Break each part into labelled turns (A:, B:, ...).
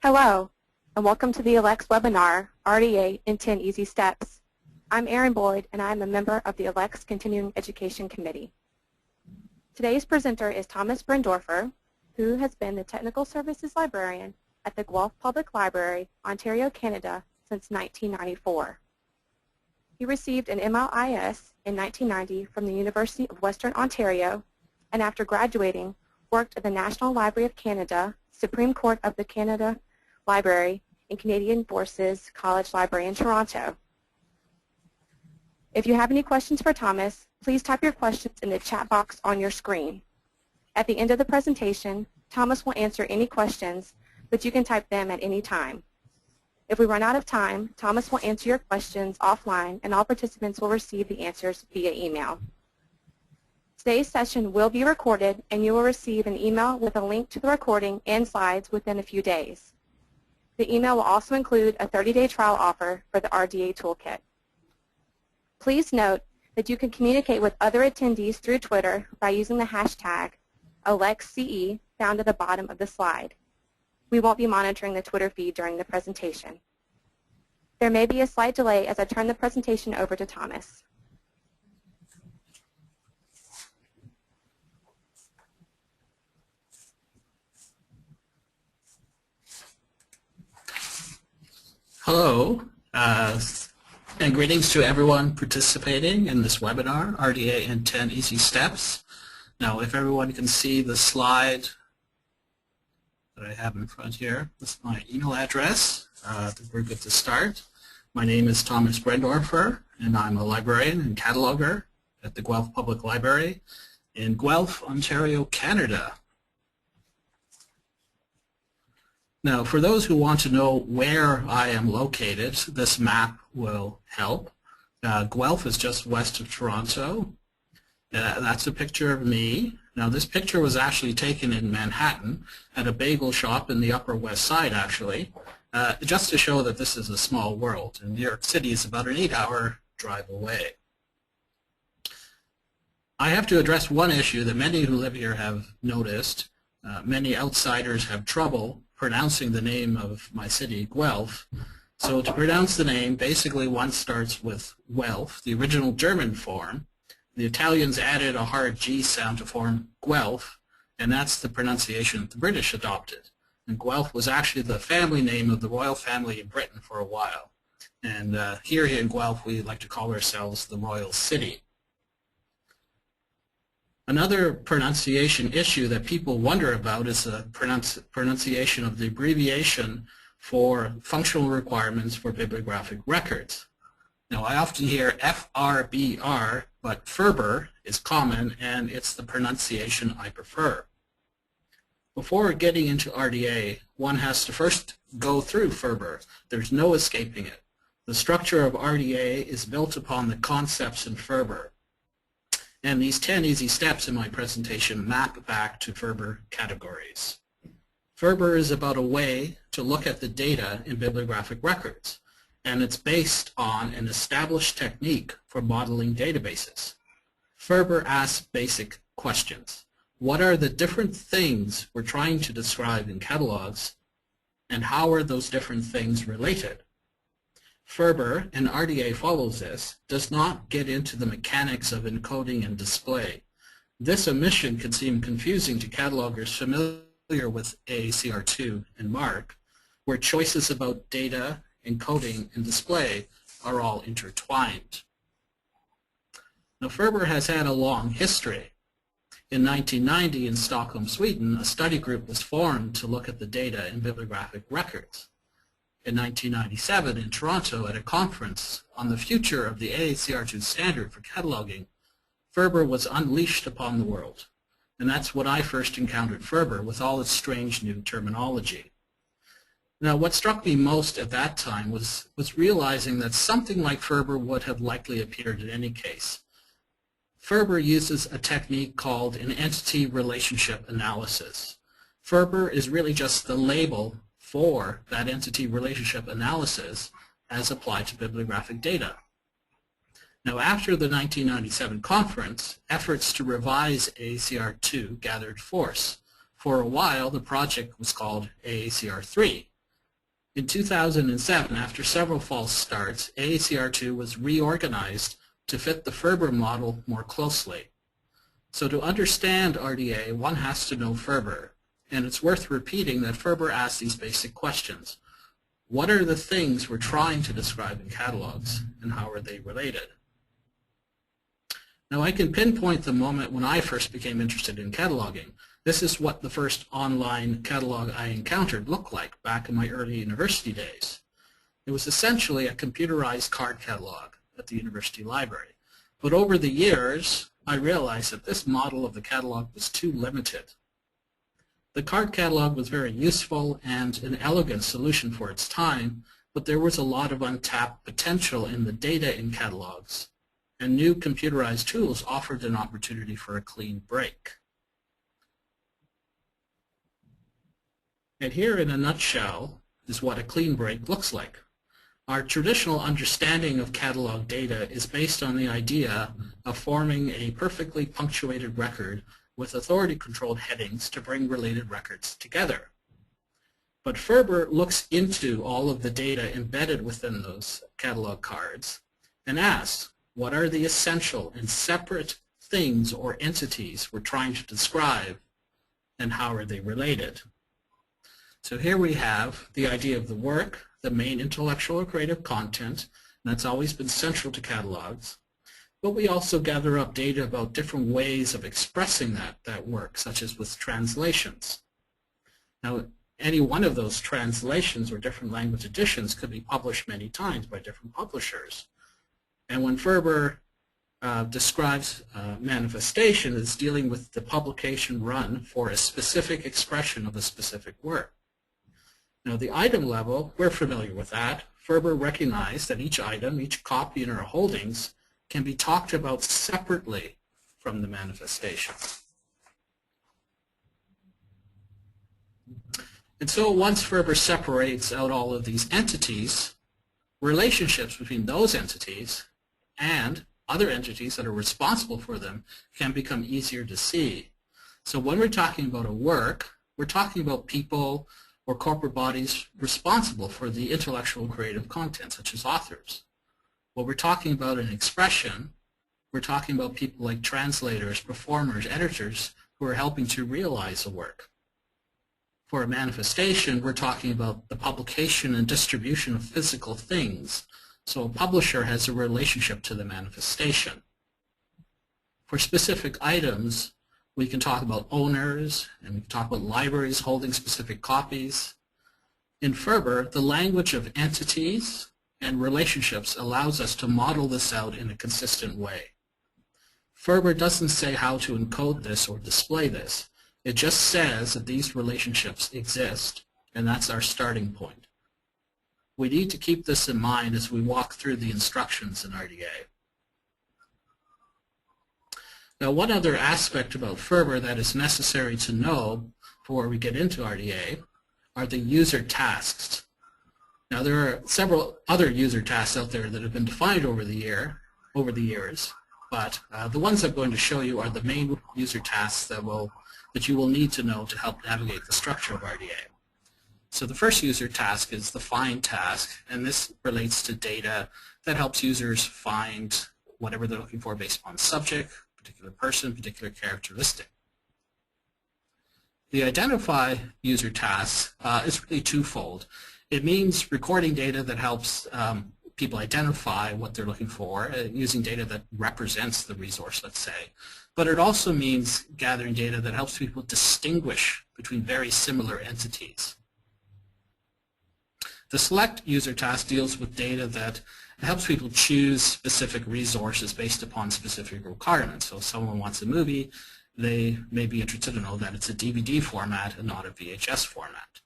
A: Hello, and welcome to the ALCTS webinar, RDA in 10 Easy Steps. I'm Erin Boyd, and I'm a member of the ALCTS Continuing Education Committee. Today's presenter is Thomas Brenndorfer, who has been the Technical Services Librarian at the Guelph Public Library, Ontario, Canada, since 1994. He received an MLIS in 1990 from the University of Western Ontario, and after graduating, worked at the National Library of Canada, Supreme Court of the Canada Library, and Canadian Forces College Library in Toronto. If you have any questions for Thomas, please type your questions in the chat box on your screen. At the end of the presentation, Thomas will answer any questions, but you can type them at any time. If we run out of time, Thomas will answer your questions offline, and all participants will receive the answers via email. Today's session will be recorded, and you will receive an email with a link to the recording and slides within a few days. The email will also include a 30-day trial offer for the RDA Toolkit. Please note that you can communicate with other attendees through Twitter by using the hashtag ALCTSCE found at the bottom of the slide. We won't be monitoring the Twitter feed during the presentation. There may be a slight delay as I turn the presentation over to Thomas.
B: Hello, and greetings to everyone participating in this webinar, RDA in 10 Easy Steps. Now, if everyone can see the slide that I have in front here, this is my email address. We're good to start. My name is Thomas Brenndorfer, and I'm a librarian and cataloger at the Guelph Public Library in Guelph, Ontario, Canada. Now, for those who want to know where I am located, this map will help. Guelph is just west of Toronto. That's a picture of me. Now, this picture was actually taken in Manhattan at a bagel shop in the Upper West Side, actually, just to show that this is a small world. And New York City is about an 8-hour drive away. I have to address one issue that many who live here have noticed. Many outsiders have trouble pronouncing the name of my city, Guelph. So to pronounce the name, basically one starts with Guelph, the original German form. The Italians added a hard G sound to form Guelph, and that's the pronunciation the British adopted. And Guelph was actually the family name of the royal family in Britain for a while. And here in Guelph, we like to call ourselves the Royal City. Another pronunciation issue that people wonder about is the pronunciation of the abbreviation for functional requirements for bibliographic records. Now, I often hear FRBR, but FRBR is common, and it's the pronunciation I prefer. Before getting into RDA, one has to first go through FRBR. There's no escaping it. The structure of RDA is built upon the concepts in FRBR. And these 10 easy steps in my presentation map back to FRBR categories. FRBR is about a way to look at the data in bibliographic records, and it's based on an established technique for modeling databases. FRBR asks basic questions. What are the different things we're trying to describe in catalogs, and how are those different things related? FRBR, and RDA follows this, does not get into the mechanics of encoding and display. This omission can seem confusing to catalogers familiar with AACR2 and MARC, where choices about data, encoding, and display are all intertwined. Now, FRBR has had a long history. In 1990 in Stockholm, Sweden, a study group was formed to look at the data in bibliographic records. In 1997 in Toronto at a conference on the future of the AACR2 standard for cataloging, FRBR was unleashed upon the world. And that's when I first encountered FRBR with all its strange new terminology. Now, what struck me most at that time was realizing that something like FRBR would have likely appeared in any case. FRBR uses a technique called an entity relationship analysis. FRBR is really just the label for that entity relationship analysis as applied to bibliographic data. Now, after the 1997 conference, efforts to revise AACR2 gathered force. For a while, the project was called AACR3, In 2007, after several false starts, AACR2 was reorganized to fit the FRBR model more closely. So to understand RDA, one has to know FRBR, and it's worth repeating that FRBR asks these basic questions. What are the things we're trying to describe in catalogs, and how are they related? Now I can pinpoint the moment when I first became interested in cataloging. This is what the first online catalog I encountered looked like back in my early university days. It was essentially a computerized card catalog at the university library. But over the years, I realized that this model of the catalog was too limited. The card catalog was very useful and an elegant solution for its time, but there was a lot of untapped potential in the data in catalogs, and new computerized tools offered an opportunity for a clean break. And here in a nutshell is what a clean break looks like. Our traditional understanding of catalog data is based on the idea of forming a perfectly punctuated record with authority-controlled headings to bring related records together. But FRBR looks into all of the data embedded within those catalog cards and asks, what are the essential and separate things or entities we're trying to describe, and how are they related? So here we have the idea of the work, the main intellectual or creative content, and that's always been central to catalogs. But we also gather up data about different ways of expressing that work, such as with translations. Now, any one of those translations or different language editions could be published many times by different publishers. And when FRBR describes manifestation, it's dealing with the publication run for a specific expression of a specific work. Now, the item level, we're familiar with that. FRBR recognized that each item, each copy in our holdings, can be talked about separately from the manifestation. And so once FRBR separates out all of these entities, relationships between those entities and other entities that are responsible for them can become easier to see. So when we're talking about a work, we're talking about people or corporate bodies responsible for the intellectual and creative content, such as authors. When we're talking about an expression, we're talking about people like translators, performers, editors who are helping to realize a work. For a manifestation, we're talking about the publication and distribution of physical things. So a publisher has a relationship to the manifestation. For specific items, we can talk about owners, and we can talk about libraries holding specific copies. In FRBR, the language of entities and relationships allows us to model this out in a consistent way. FRBR doesn't say how to encode this or display this. It just says that these relationships exist, and that's our starting point. We need to keep this in mind as we walk through the instructions in RDA. Now, one other aspect about FRBR that is necessary to know before we get into RDA are the user tasks. Now, there are several other user tasks out there that have been defined over the years, but the ones I'm going to show you are the main user tasks that you will need to know to help navigate the structure of RDA. So the first user task is the find task, and this relates to data that helps users find whatever they're looking for based on subject, particular person, particular characteristic. The identify user task is really twofold. It means recording data that helps people identify what they're looking for, using data that represents the resource, let's say. But it also means gathering data that helps people distinguish between very similar entities. The select user task deals with data that helps people choose specific resources based upon specific requirements. So if someone wants a movie, they may be interested to know that it's a DVD format and not a VHS format.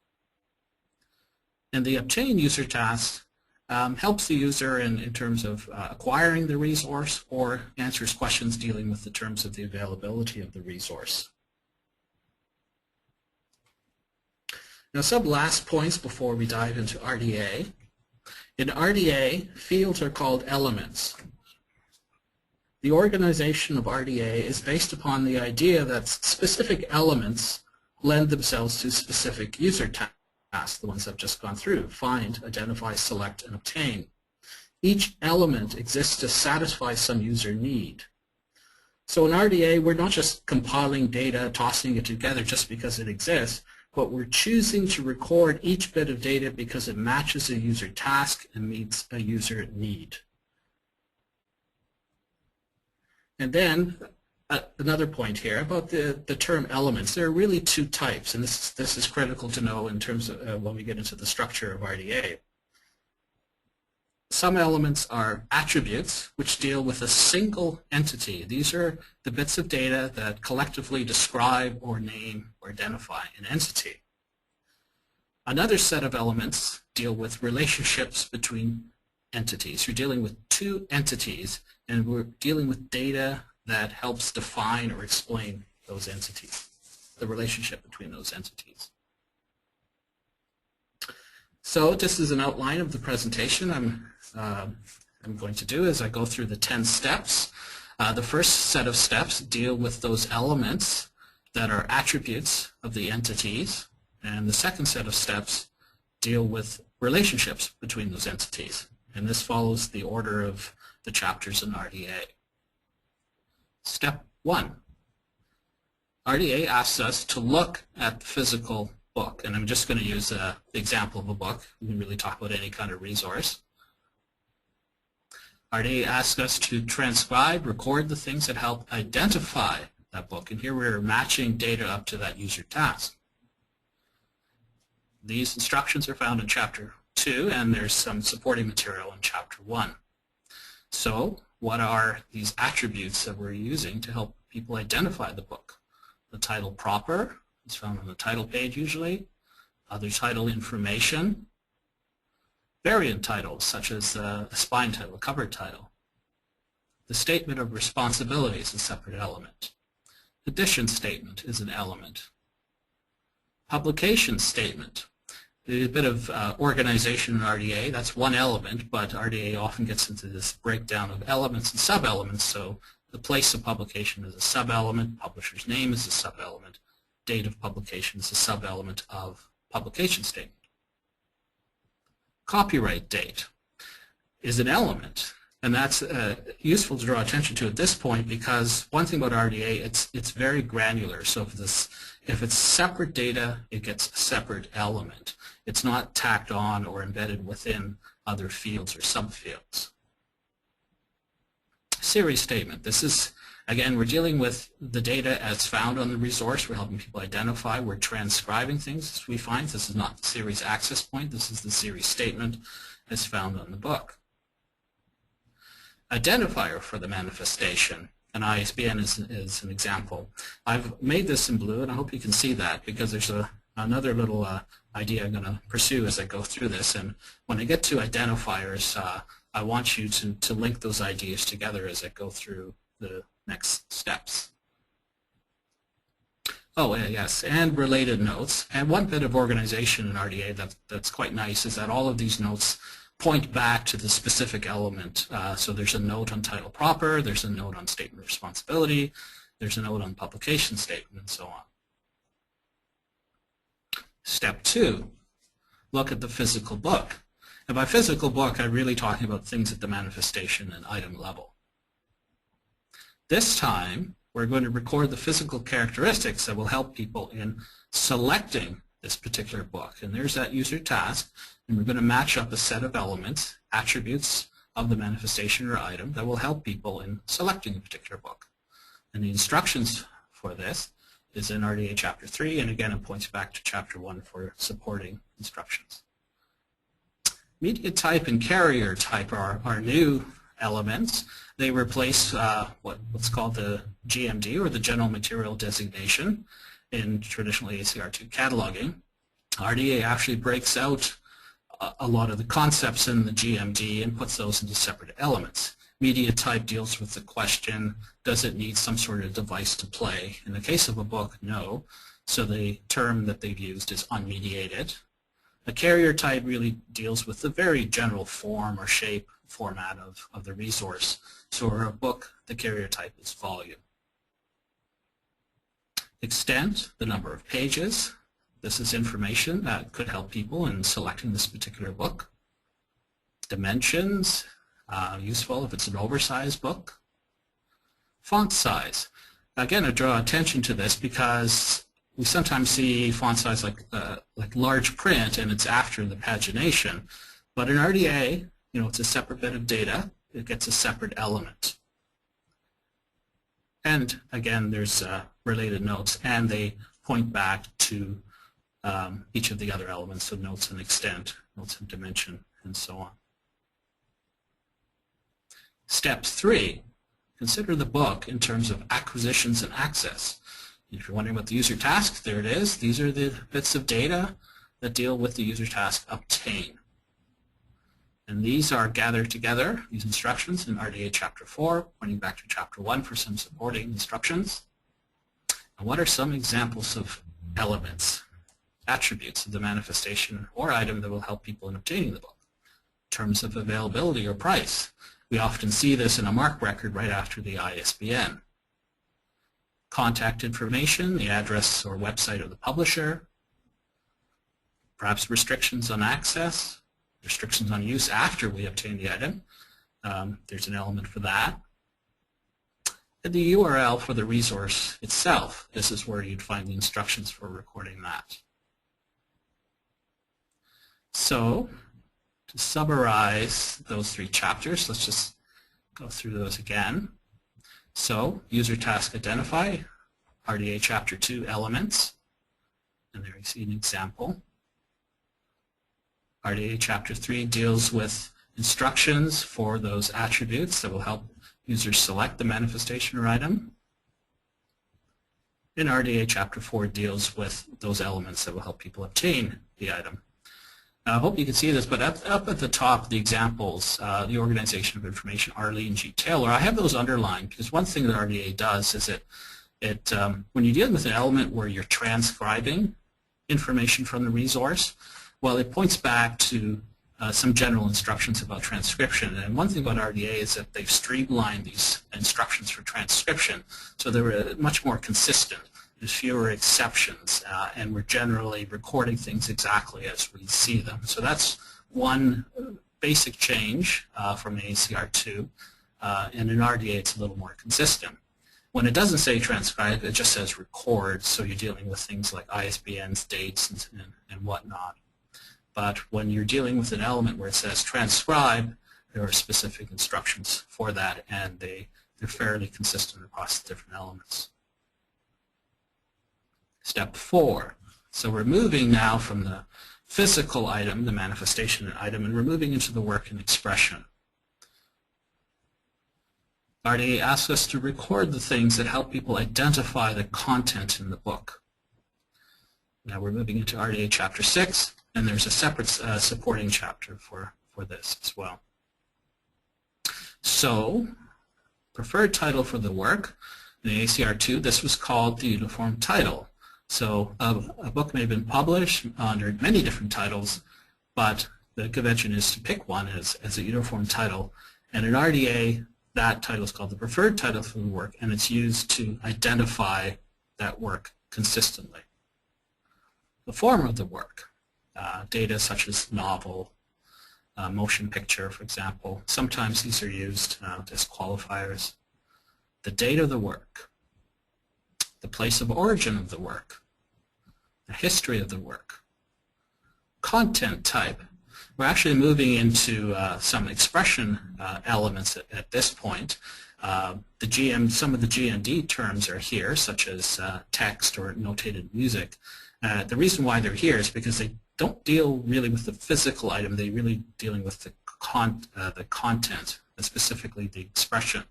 B: And the obtain user task helps the user in terms of acquiring the resource or answers questions dealing with the terms of the availability of the resource. Now, some last points before we dive into RDA. In RDA, fields are called elements. The organization of RDA is based upon the idea that specific elements lend themselves to specific user tasks. tasks, the ones I've just gone through: find, identify, select, and obtain. Each element exists to satisfy some user need. So in RDA, we're not just compiling data, tossing it together just because it exists, but we're choosing to record each bit of data because it matches a user task and meets a user need. And then another point here about the term elements. There are really two types, and this is critical to know in terms of when we get into the structure of RDA. Some elements are attributes, which deal with a single entity. These are the bits of data that collectively describe or name or identify an entity. Another set of elements deal with relationships between entities. You're dealing with two entities, and we're dealing with data that helps define or explain those entities, the relationship between those entities. So this is an outline of the presentation I'm going to do as I go through the 10 steps. The first set of steps deal with those elements that are attributes of the entities, and the second set of steps deal with relationships between those entities. And this follows the order of the chapters in RDA. Step 1. RDA asks us to look at the physical book, and I'm just going to use the example of a book. We can really talk about any kind of resource. RDA asks us to transcribe, record the things that help identify that book, and here we're matching data up to that user task. These instructions are found in Chapter 2, and there's some supporting material in Chapter 1. So, what are these attributes that we're using to help people identify the book? The title proper is found on the title page usually. Other title information. Variant titles, such as a spine title, a cover title. The statement of responsibility is a separate element. Edition statement is an element. Publication statement. There's a bit of organization in RDA. That's one element, but RDA often gets into this breakdown of elements and sub-elements. So the place of publication is a sub-element, publisher's name is a sub-element, date of publication is a sub-element of publication statement. Copyright date is an element, and that's useful to draw attention to at this point, because one thing about RDA, it's very granular. So if it's separate data, it gets a separate element. It's not tacked on or embedded within other fields or subfields. Series statement. This is, again, we're dealing with the data as found on the resource. We're helping people identify. We're transcribing things as we find. This is not the series access point. This is the series statement as found on the book. Identifier for the manifestation. An ISBN is an example. I've made this in blue, and I hope you can see that, because there's another little idea I'm going to pursue as I go through this. And when I get to identifiers, I want you to link those ideas together as I go through the next steps. Oh, yes, and related notes. And one bit of organization in RDA that's quite nice is that all of these notes point back to the specific element. So there's a note on title proper, there's a note on statement of responsibility, there's a note on publication statement, and so on. Step 2, look at the physical book. And by physical book, I'm really talking about things at the manifestation and item level. This time, we're going to record the physical characteristics that will help people in selecting this particular book. And there's that user task, and we're going to match up a set of elements, attributes of the manifestation or item that will help people in selecting a particular book. And the instructions for this is in RDA Chapter 3, and again it points back to Chapter 1 for supporting instructions. Media type and carrier type are new elements. They replace what's called the GMD, or the General Material Designation, in traditional ACR2 cataloging. RDA actually breaks out a lot of the concepts in the GMD and puts those into separate elements. Media type deals with the question, does it need some sort of device to play? In the case of a book, no. So the term that they've used is unmediated. A carrier type really deals with the very general form or shape, format of the resource. So for a book, the carrier type is volume. Extent, the number of pages. This is information that could help people in selecting this particular book. Dimensions, useful if it's an oversized book. Font size. Again, I draw attention to this because we sometimes see font size like large print and it's after the pagination. But in RDA, it's a separate bit of data. It gets a separate element. And again, there's related notes, and they point back to each of the other elements, so notes and extent, notes and dimension, and so on. Step 3, consider the book in terms of acquisitions and access. If you're wondering about the user task, there it is. These are the bits of data that deal with the user task obtain. And these are gathered together, these instructions, in RDA Chapter 4, pointing back to Chapter 1 for some supporting instructions. And what are some examples of elements, attributes of the manifestation or item that will help people in obtaining the book? In terms of availability or price, we often see this in a MARC record right after the ISBN. Contact information, the address or website of the publisher, perhaps restrictions on access, restrictions on use after we obtain the item. There's an element for that. And the URL for the resource itself. This is where you'd find the instructions for recording that. So, to summarize those 3 chapters, let's just go through those again. So, user task identify, RDA Chapter 2 elements, and there you see an example. RDA Chapter 3 deals with instructions for those attributes that will help users select the manifestation or item. And RDA Chapter 4 deals with those elements that will help people obtain the item. Now, I hope you can see this, but up at the top, the examples, the organization of information, Arlene and G. Taylor, I have those underlined because one thing that RDA does is when you're dealing with an element where you're transcribing information from the resource, well, it points back to some general instructions about transcription. And one thing about RDA is that they've streamlined these instructions for transcription, so they're much more consistent. There's fewer exceptions, and we're generally recording things exactly as we see them. So that's one basic change from the ACR2, and in RDA it's a little more consistent. When it doesn't say transcribe, it just says record, so you're dealing with things like ISBNs, dates, and whatnot. But when you're dealing with an element where it says transcribe, there are specific instructions for that, and they're fairly consistent across the different elements. Step 4. So we're moving now from the physical item, the manifestation item, and we're moving into the work and expression. RDA asks us to record the things that help people identify the content in the book. Now we're moving into RDA Chapter 6, and there's a separate supporting chapter for this as well. So, preferred title for the work. In the ACR2, this was called the uniform title. So a book may have been published under many different titles, but the convention is to pick one as a uniform title. And in RDA, that title is called the preferred title for the work, and it's used to identify that work consistently. The form of the work, data such as novel, motion picture, for example. Sometimes these are used as qualifiers. The date of the work, the place of origin of the work, the history of the work, content type. We're actually moving into some expression elements at this point. Some of the GND terms are here, such as text or notated music. The reason why they're here is because they don't deal really with the physical item. They're really dealing with the content, and specifically the expression.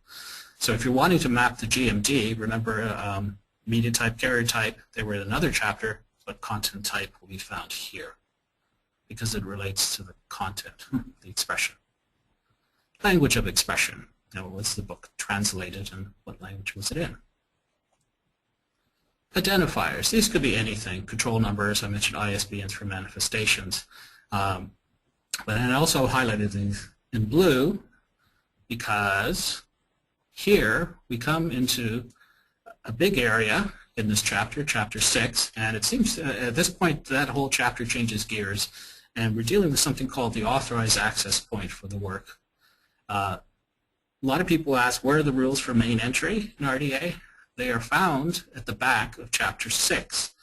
B: So if you're wanting to map the GMD, remember media type, carrier type, they were in another chapter, but content type will be found here because it relates to the content, the expression. Language of expression. Now, was the book translated and what language was it in? Identifiers. These could be anything. Control numbers, I mentioned ISBNs for manifestations. But I also highlighted these in blue because here we come into a big area in this chapter, Chapter 6, and it seems at this point that whole chapter changes gears, and we're dealing with something called the authorized access point for the work. A lot of people ask, where are the rules for main entry in RDA? They are found at the back of Chapter 6.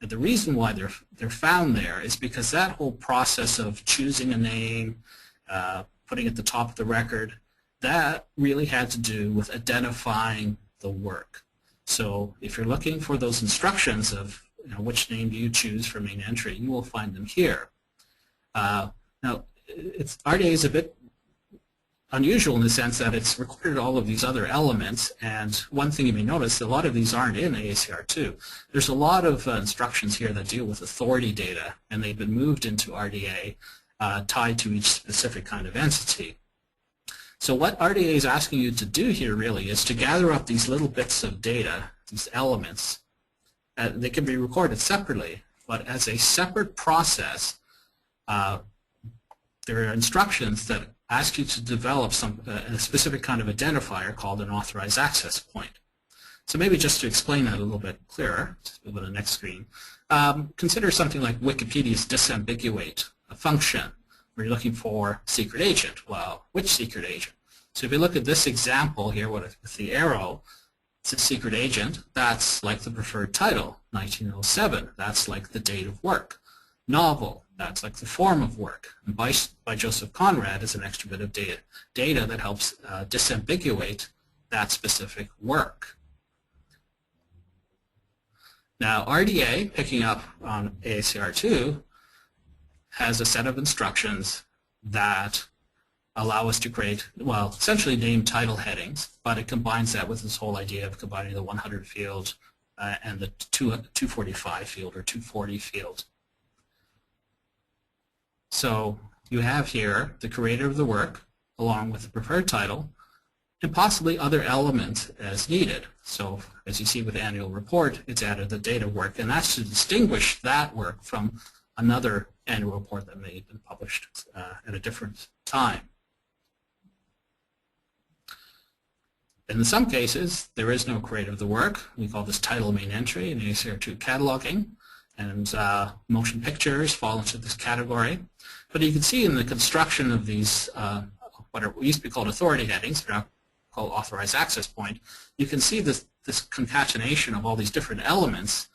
B: And the reason why they're found there is because that whole process of choosing a name, putting it at the top of the record, that really had to do with identifying the work. So if you're looking for those instructions of which name do you choose for main entry, you will find them here. Now, RDA is a bit unusual in the sense that it's recorded all of these other elements, and one thing you may notice, a lot of these aren't in AACR2. There's a lot of instructions here that deal with authority data, and they've been moved into RDA tied to each specific kind of entity. So what RDA is asking you to do here really is to gather up these little bits of data, these elements. They can be recorded separately, but as a separate process, there are instructions that ask you to develop a specific kind of identifier called an authorized access point. So maybe just to explain that a little bit clearer, just move to the next screen, consider something like Wikipedia's disambiguate, a function where you're looking for secret agent. Well, which secret agent? So if you look at this example here with the arrow, it's a secret agent. That's like the preferred title, 1907. That's like the date of work. Novel, that's like the form of work. And by Joseph Conrad is an extra bit of data that helps disambiguate that specific work. Now RDA, picking up on AACR2, has a set of instructions that allow us to create, well, essentially name title headings, but it combines that with this whole idea of combining the 100 field and the 245 field or 240 field. So you have here the creator of the work along with the preferred title and possibly other elements as needed. So as you see with the annual report, it's added the date of work, and that's to distinguish that work from another annual report that may have been published at a different time. In some cases, there is no creator of the work. We call this title main entry in AACR2 cataloging, and motion pictures fall into this category. But you can see in the construction of these, what used to be called authority headings, they're now called authorized access point, you can see this concatenation of all these different elements.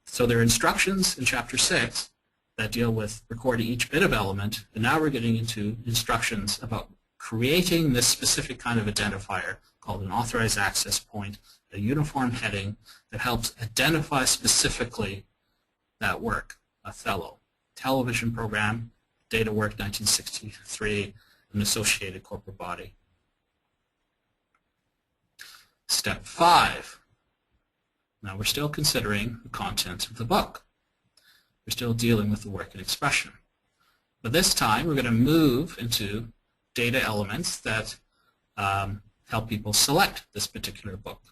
B: So there are instructions in Chapter 6 that deal with recording each bit of element, and now we're getting into instructions about creating this specific kind of identifier called an authorized access point, a uniform heading that helps identify specifically that work, Othello, television program, date of work 1963, an associated corporate body. Step 5. Now we're still considering the content of the book. We're still dealing with the work and expression. But this time we're going to move into data elements that help people select this particular book.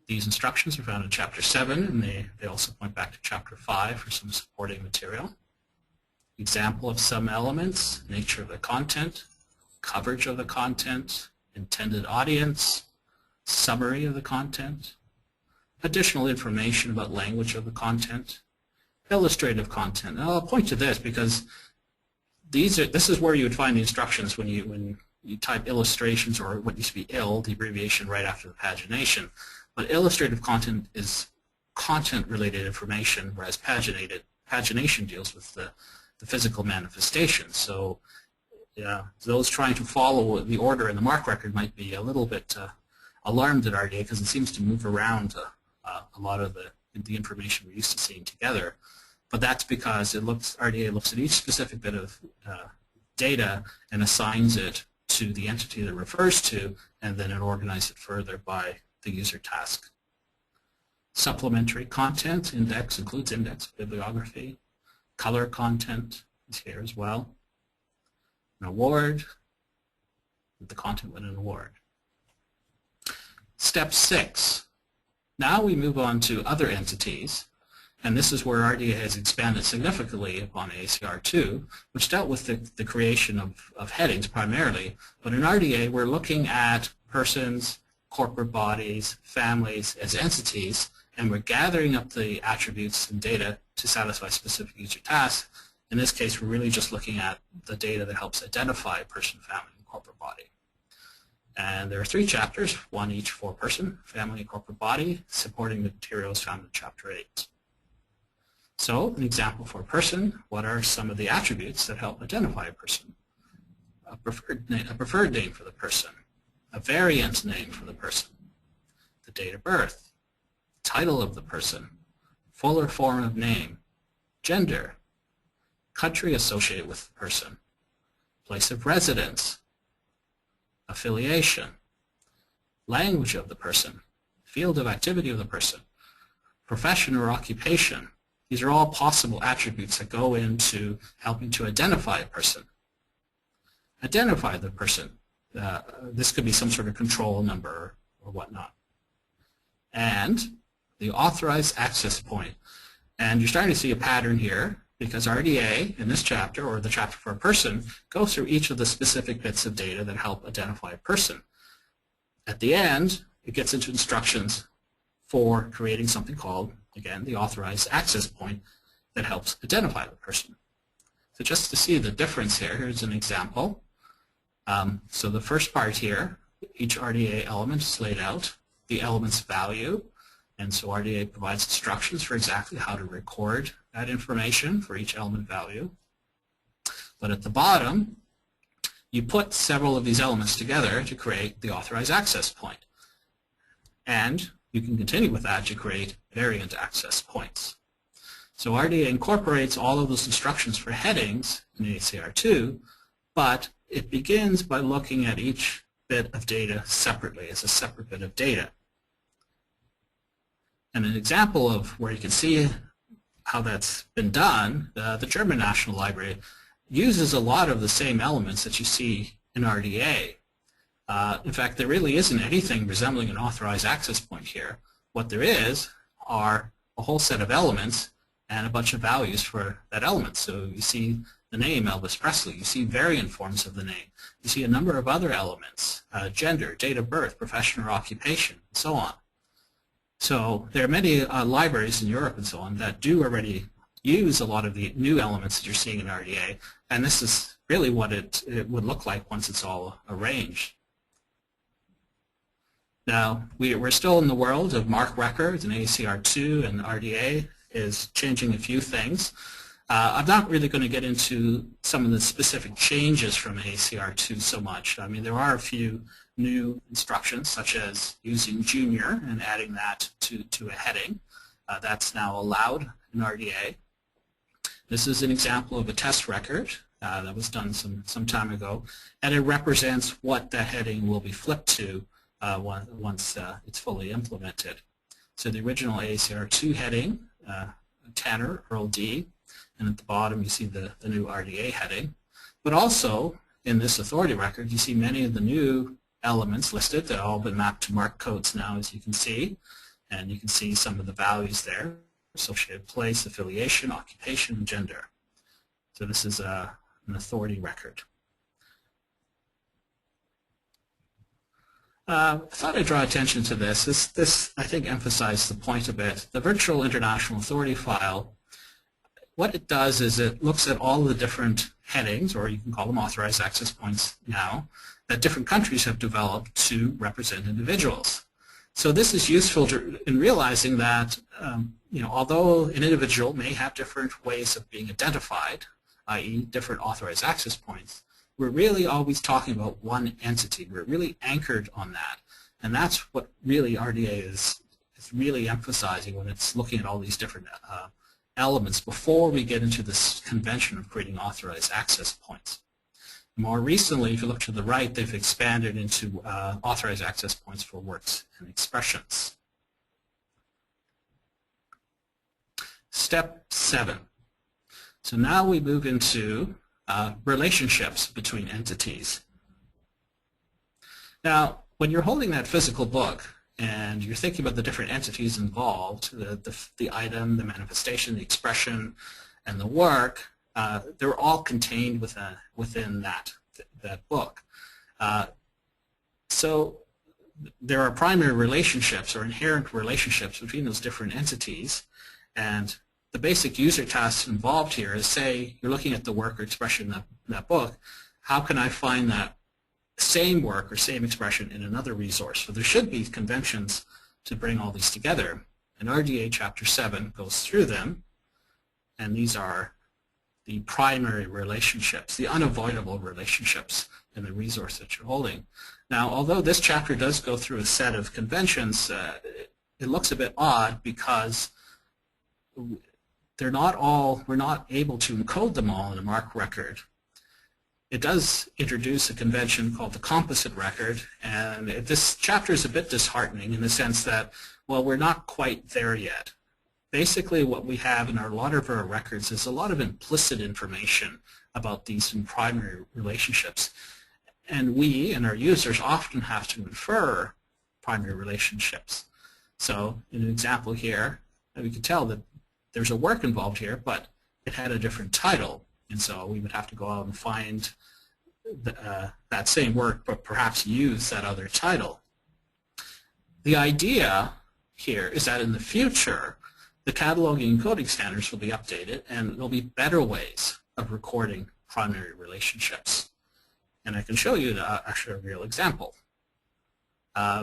B: These instructions are found in Chapter 7, and they also point back to Chapter 5 for some supporting material. Example of some elements, nature of the content, coverage of the content, intended audience, summary of the content, additional information about language of the content, illustrative content. And I'll point to this because this is where you would find the instructions when you type illustrations, or what used to be IL, the abbreviation right after the pagination. But illustrative content is content-related information, whereas pagination deals with the physical manifestation. So those trying to follow the order in the MARC record might be a little bit alarmed at RDA because it seems to move around a lot of the information we're used to seeing together. But that's because RDA looks at each specific bit of data and assigns it to the entity that it refers to, and then it organizes it further by the user task. Supplementary content, index includes index bibliography. Color content is here as well. An award, the content with an award. Step 6. Now we move on to other entities, and this is where RDA has expanded significantly upon AACR2, which dealt with the creation of headings primarily. But in RDA, we're looking at persons, corporate bodies, families as entities, and we're gathering up the attributes and data to satisfy specific user tasks. In this case, we're really just looking at the data that helps identify a person, family, and corporate body. And there are 3 chapters, one each for person, family, and corporate body, supporting materials found in Chapter 8. So, an example for a person, what are some of the attributes that help identify a person? A preferred name for the person, a variant name for the person, the date of birth, title of the person, fuller form of name, gender, country associated with the person, place of residence, affiliation, language of the person, field of activity of the person, profession or occupation. These are all possible attributes that go into helping to identify a person. Identify the person. This could be some sort of control number or whatnot. And the authorized access point. And you're starting to see a pattern here because RDA in this chapter, or the chapter for a person, goes through each of the specific bits of data that help identify a person. At the end, it gets into instructions for creating something called, again, the authorized access point that helps identify the person. So just to see the difference here, here's an example. So the first part here, each RDA element is laid out, the element's value, and so RDA provides instructions for exactly how to record that information for each element value. But at the bottom, you put several of these elements together to create the authorized access point. And you can continue with that to create variant access points. So RDA incorporates all of those instructions for headings in ACR2, but it begins by looking at each bit of data separately as a separate bit of data. And an example of where you can see how that's been done, the German National Library uses a lot of the same elements that you see in RDA. In fact, there really isn't anything resembling an authorized access point here. What there is are a whole set of elements and a bunch of values for that element. So you see the name Elvis Presley, you see variant forms of the name, you see a number of other elements, gender, date of birth, profession or occupation, and so on. So there are many libraries in Europe and so on that do already use a lot of the new elements that you're seeing in RDA, and this is really what it would look like once it's all arranged. Now, we're still in the world of MARC records, and ACR2 and RDA is changing a few things. I'm not really going to get into some of the specific changes from ACR2 so much. I mean, there are a few new instructions, such as using junior and adding that to a heading. That's now allowed in RDA. This is an example of a test record that was done some time ago, and it represents what that heading will be flipped to once it's fully implemented. So the original ACR2 heading, Tanner, Earl D, and at the bottom you see the new RDA heading. But also in this authority record you see many of the new elements listed. They've all been mapped to MARC codes now, as you can see, and you can see some of the values there: associated place, affiliation, occupation, and gender. So this is an authority record. I thought I'd draw attention to this. This I think emphasized the point a bit. The Virtual International Authority file, what it does is it looks at all the different headings, or you can call them authorized access points now, that different countries have developed to represent individuals. So this is useful in realizing that although an individual may have different ways of being identified, i.e. different authorized access points, we're really always talking about one entity. We're really anchored on that. And that's what really RDA is really emphasizing when it's looking at all these different elements before we get into this convention of creating authorized access points. More recently, if you look to the right, they've expanded into authorized access points for works and expressions. Step 7. So now we move into relationships between entities. Now, when you're holding that physical book and you're thinking about the different entities involved, the item, the manifestation, the expression, and the work, they're all contained within that book. So there are primary relationships or inherent relationships between those different entities, and the basic user task involved here is, say you're looking at the work or expression in that book, how can I find that same work or same expression in another resource? So there should be conventions to bring all these together. And RDA Chapter 7 goes through them, and these are the primary relationships, the unavoidable relationships in the resource that you're holding. Now, although this chapter does go through a set of conventions, it looks a bit odd because we're not able to encode them all in a MARC record. It does introduce a convention called the composite record, and this chapter is a bit disheartening in the sense that, well, we're not quite there yet. Basically, what we have in our lot of our records is a lot of implicit information about these primary relationships. And we and our users often have to infer primary relationships. So in an example here, we can tell that there's a work involved here, but it had a different title. And so we would have to go out and find that same work, but perhaps use that other title. The idea here is that in the future, the cataloging and coding standards will be updated, and there'll be better ways of recording primary relationships. And I can show you actually a real example.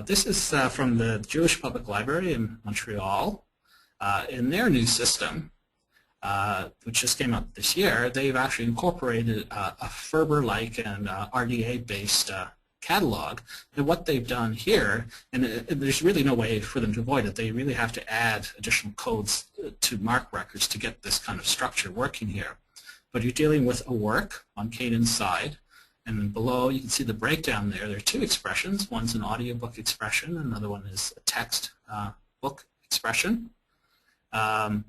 B: This is from the Jewish Public Library in Montreal. In their new system, which just came out this year, they've actually incorporated a FRBR-like and RDA-based catalog. And what they've done here, and there's really no way for them to avoid it, they really have to add additional codes to MARC records to get this kind of structure working here. But you're dealing with a work on Caden's side, and then below you can see the breakdown there. There are two expressions. One's an audiobook expression, another one is a text book expression. And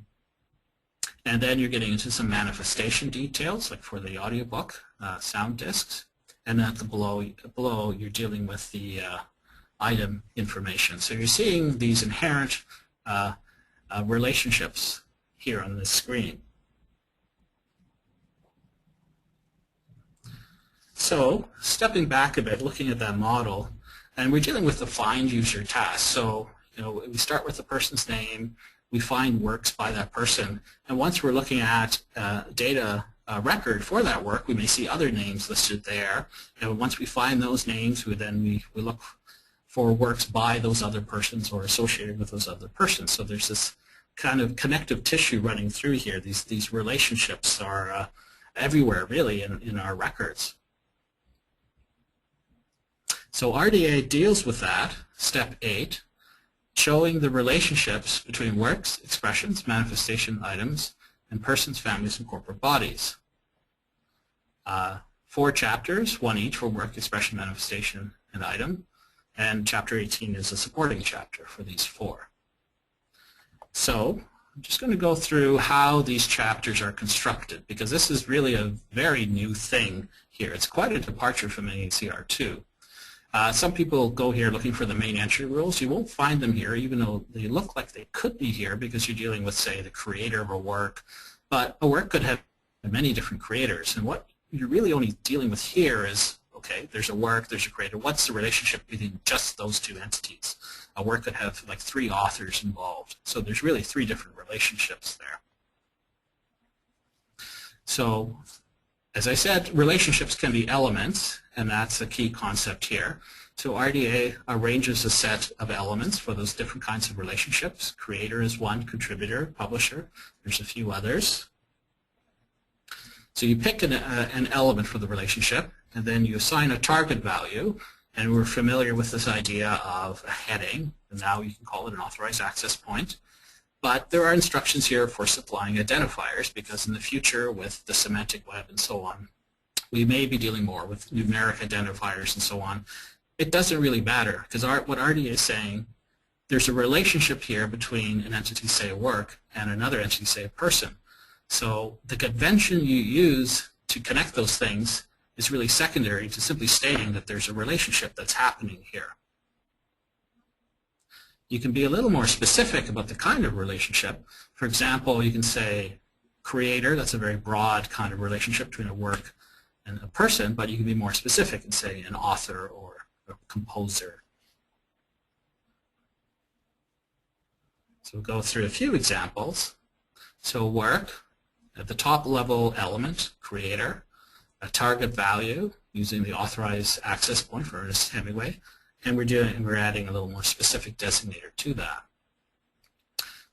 B: then you're getting into some manifestation details, like for the audiobook, sound discs. And at the below you're dealing with the item information. So you're seeing these inherent relationships here on this screen. So stepping back a bit, looking at that model, and we're dealing with the find user task. So we start with the person's name, we find works by that person, and once we're looking at data record for that work, we may see other names listed there. And once we find those names, we look for works by those other persons or associated with those other persons. So there's this kind of connective tissue running through here. These relationships are everywhere, really, in our records. So RDA deals with that, step 8, showing the relationships between works, expressions, manifestation items, and persons, families, and corporate bodies. 4 chapters, 1 each for work, expression, manifestation, and item, and chapter 18 is a supporting chapter for these 4. So I'm just going to go through how these chapters are constructed, because this is really a very new thing here. It's quite a departure from ACR2. Some people go here looking for the main entry rules. You won't find them here, even though they look like they could be here, because you're dealing with, say, the creator of a work. But a work could have many different creators, and what you're really only dealing with here is, okay, there's a work, there's a creator. What's the relationship between just those two entities? A work could have like 3 authors involved, so there's really 3 different relationships there. So, as I said, relationships can be elements, and that's a key concept here. So RDA arranges a set of elements for those different kinds of relationships. Creator is one, contributor, publisher. There's a few others. So you pick an element for the relationship, and then you assign a target value, and we're familiar with this idea of a heading, and now you can call it an authorized access point. But there are instructions here for supplying identifiers, because in the future with the semantic web and so on, we may be dealing more with numeric identifiers and so on. It doesn't really matter, because what RDA is saying, there's a relationship here between an entity, say a work, and another entity, say a person. So the convention you use to connect those things is really secondary to simply stating that there's a relationship that's happening here. You can be a little more specific about the kind of relationship. For example, you can say creator, that's a very broad kind of relationship between a work and a person, but you can be more specific and say an author or a composer. So we'll go through a few examples. So work, at the top level element, creator, a target value using the authorized access point for Ernest Hemingway, and we're adding a little more specific designator to that.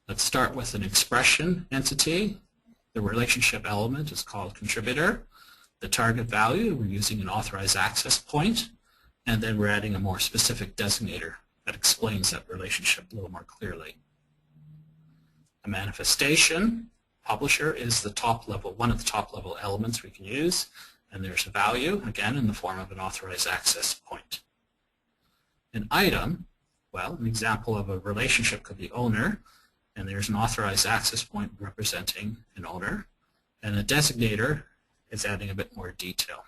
B: Let's start with an expression entity. The relationship element is called contributor. The target value, we're using an authorized access point, and then we're adding a more specific designator that explains that relationship a little more clearly. A manifestation, publisher, is the top level, one of the top level elements we can use, and there's a value, again, in the form of an authorized access point. An item, well, an example of a relationship could be owner, and there's an authorized access point representing an owner, and a designator is adding a bit more detail.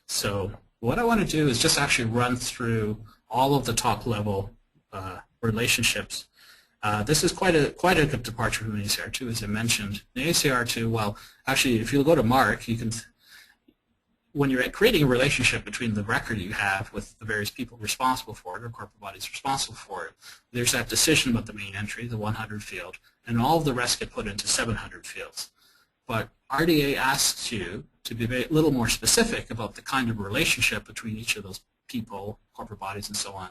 B: So what I want to do is just actually run through all of the top level relationships. This is quite a good departure from ACR2, as I mentioned. In ACR2, well, actually, if you go to MARC, you can, when you're creating a relationship between the record you have with the various people responsible for it, or corporate bodies responsible for it, there's that decision about the main entry, the 100 field, and all of the rest get put into 700 fields. But RDA asks you to be a little more specific about the kind of relationship between each of those people, corporate bodies, and so on,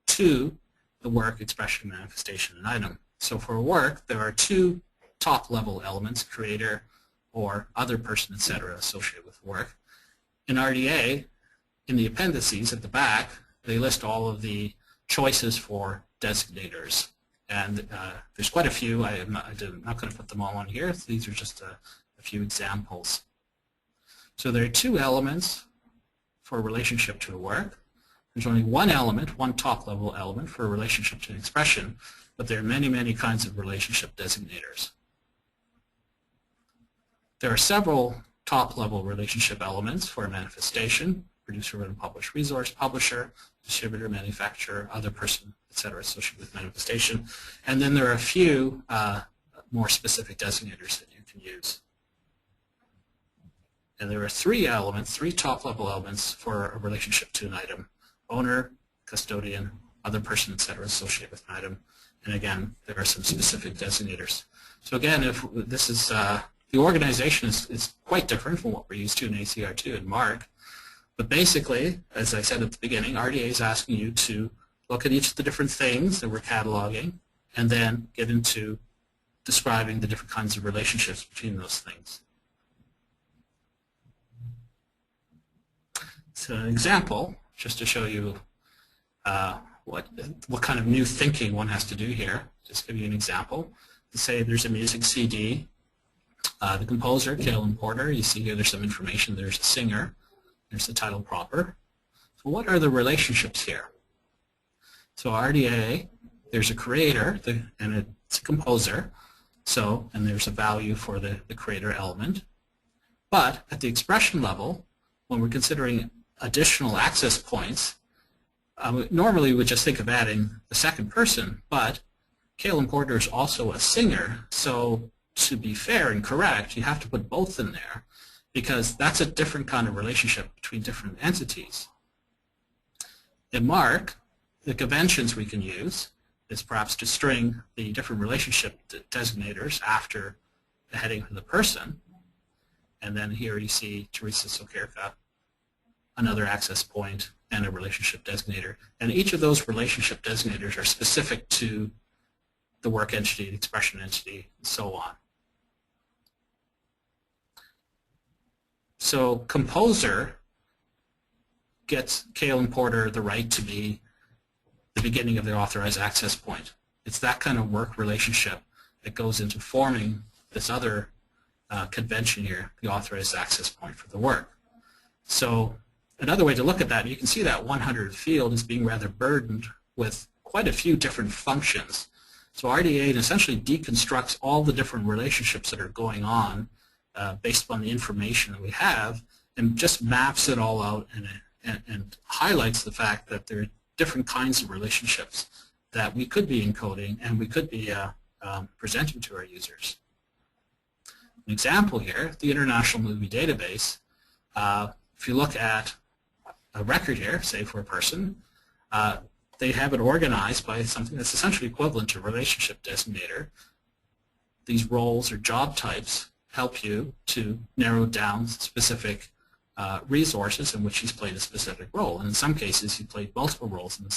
B: to the work, expression, manifestation, and item. So for work, there are two top-level elements, creator or other person, etc., associated with work. In RDA, in the appendices at the back, they list all of the choices for designators. And there's quite a few. I'm not going to put them all on here. These are just a few examples. So there are two elements for a relationship to a work. There's only one element, one top-level element for a relationship to an expression, but there are many, many kinds of relationship designators. There are several top-level relationship elements for a manifestation: producer, written, published, resource, publisher, distributor, manufacturer, other person, etc., associated with manifestation. And then there are a few more specific designators that you can use. And there are three elements, three top-level elements for a relationship to an item: owner, custodian, other person, etc., associated with an item. And again, there are some specific designators. So again, if this is the organization is quite different from what we're used to in ACR2 and MARC. But basically, as I said at the beginning, RDA is asking you to look at each of the different things that we're cataloging and then get into describing the different kinds of relationships between those things. So an example, just to show you what kind of new thinking one has to do here. Just give you an example. To say there's a music CD. The composer, Caleb Porter, you see here there's some information. There's a singer. There's the title proper. So what are the relationships here? So RDA, there's a creator, and it's a composer. So, and there's a value for the creator element. But at the expression level, when we're considering additional access points, normally we would just think of adding the second person, but Caleb Porter is also a singer, so to be fair and correct, you have to put both in there, because that's a different kind of relationship between different entities. In MARC, the conventions we can use is perhaps to string the different relationship designators after the heading of the person, and then here you see Teresa Sokerka, another access point, and a relationship designator. And each of those relationship designators are specific to the work entity, the expression entity, and so on. So composer gets Caleb Porter the right to be the beginning of the authorized access point. It's that kind of work relationship that goes into forming this other convention here, the authorized access point for the work. So another way to look at that, you can see that 100 field is being rather burdened with quite a few different functions. So RDA essentially deconstructs all the different relationships that are going on based upon the information that we have, and just maps it all out and highlights the fact that there are different kinds of relationships that we could be encoding and we could be presenting to our users. An example here, the International Movie Database. If you look at a record here, say for a person, they have it organized by something that's essentially equivalent to relationship designator. These roles or job types help you to narrow down specific resources in which he's played a specific role. And in some cases, he played multiple roles in the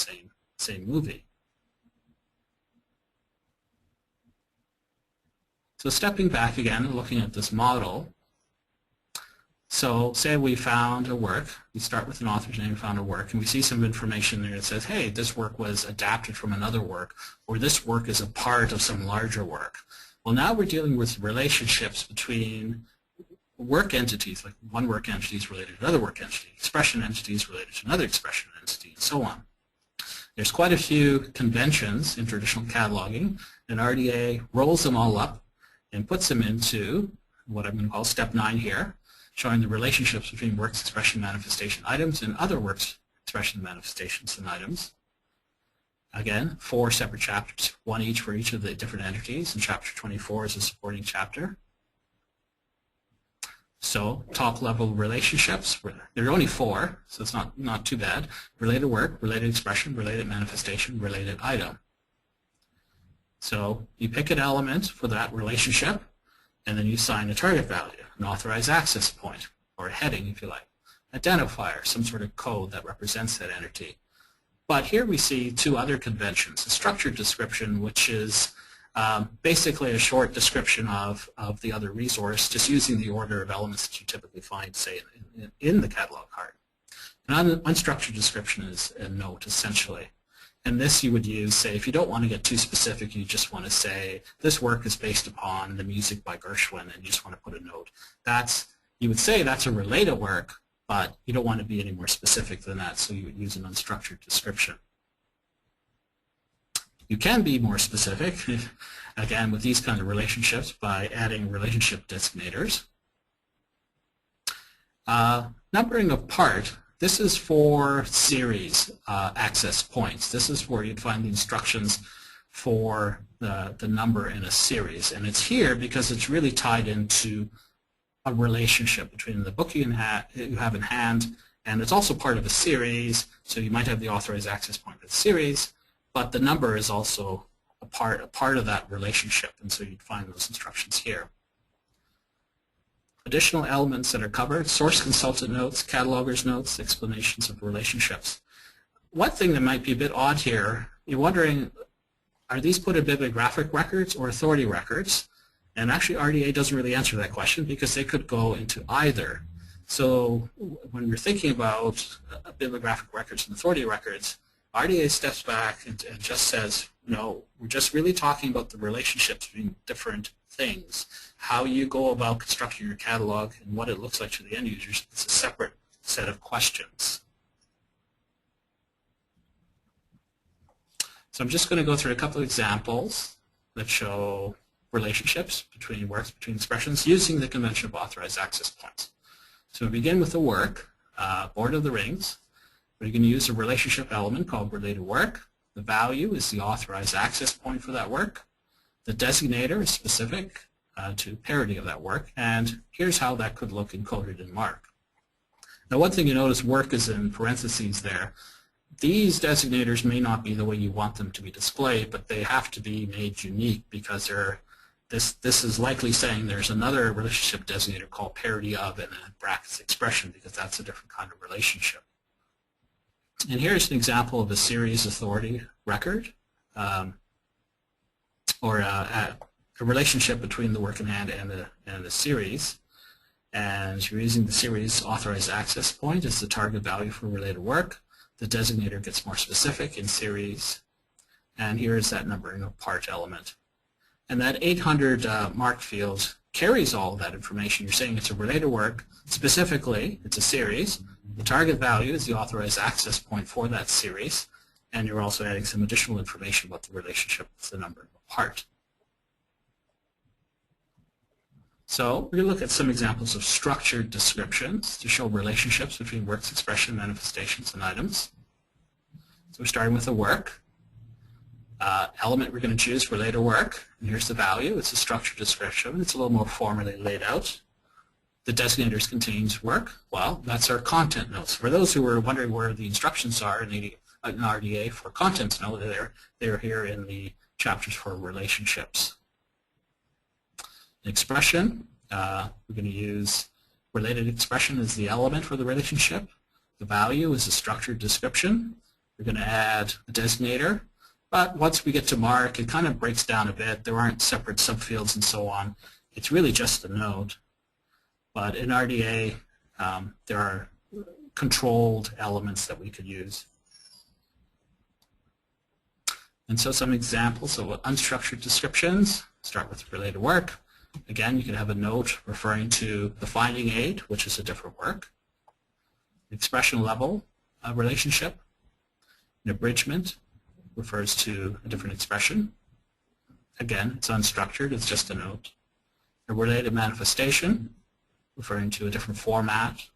B: same movie. So stepping back again and looking at this model, so say we found a work, we start with an author's name, found a work, and we see some information there that says, hey, this work was adapted from another work, or this work is a part of some larger work. Well, now we're dealing with relationships between work entities, like one work entity is related to another work entity, expression entities related to another expression entity, and so on. There's quite a few conventions in traditional cataloging, and RDA rolls them all up and puts them into what I'm going to call step 9 here, showing the relationships between works, expression, manifestation items and other works, expression, manifestations, and items. Again, 4 separate chapters, one each for each of the different entities, and chapter 24 is a supporting chapter. So top level relationships, there are only 4, so it's not too bad. Related work, related expression, related manifestation, related item. So you pick an element for that relationship, and then you assign a target value, an authorized access point, or a heading if you like, identifier, some sort of code that represents that entity. But here we see 2 other conventions, a structured description, which is basically a short description of the other resource, just using the order of elements that you typically find, say, in the catalog card. An unstructured description is a note, essentially. And this you would use, say, if you don't want to get too specific, you just want to say, this work is based upon the music by Gershwin, and you just want to put a note. You would say that's a related work, but you don't want to be any more specific than that, so you would use an unstructured description. You can be more specific, again, with these kind of relationships by adding relationship designators. Numbering of part, this is for series access points. This is where you'd find the instructions for the number in a series. And it's here because it's really tied into a relationship between the book you have in hand, and it's also part of a series, so you might have the authorized access point of the series, but the number is also a part of that relationship, and so you'd find those instructions here. Additional elements that are covered, source consultant notes, cataloger's notes, explanations of relationships. One thing that might be a bit odd here, you're wondering, are these put in bibliographic records or authority records? And actually RDA doesn't really answer that question because they could go into either. So when we're thinking about bibliographic records and authority records, RDA steps back and just says, no, we're just really talking about the relationships between different things. How you go about constructing your catalog and what it looks like to the end users is a separate set of questions. So I'm just going to go through a couple of examples that show relationships between works, between expressions, using the convention of authorized access points. So we begin with the work, Lord of the Rings. We're going to use a relationship element called related work. The value is the authorized access point for that work. The designator is specific to parity of that work, and here's how that could look encoded in MARC. Now one thing you notice, work is in parentheses there. These designators may not be the way you want them to be displayed, but they have to be made unique because this is likely saying there's another relationship designator called parity of and then brackets expression, because that's a different kind of relationship. And here's an example of a series authority record, or a relationship between the work in hand and the series. And you're using the series authorized access point as the target value for related work. The designator gets more specific in series. And here's that numbering of part element. And that 800 MARC field carries all of that information. You're saying it's a related work. Specifically, it's a series. The target value is the authorized access point for that series. And you're also adding some additional information about the relationship with the number of part. So we're going to look at some examples of structured descriptions to show relationships between works, expression, manifestations, and items. So we're starting with a work. Element we're going to choose, related work. And here's the value. It's a structured description. It's a little more formally laid out. the designators contains work. Well, that's our content notes. For those who were wondering where the instructions are in an RDA for contents note, they're here in the chapters for relationships. Expression, we're going to use related expression as the element for the relationship. The value is a structured description. We're going to add a designator. But once we get to MARC, it kind of breaks down a bit. There aren't separate subfields and so on. It's really just a node. But in RDA, there are controlled elements that we could use. And so some examples of unstructured descriptions. Start with related work. Again, you can have a note referring to the finding aid, which is a different work. Expression level relationship. An abridgment refers to a different expression. Again, it's unstructured, it's just a note. A related manifestation, referring to a different format.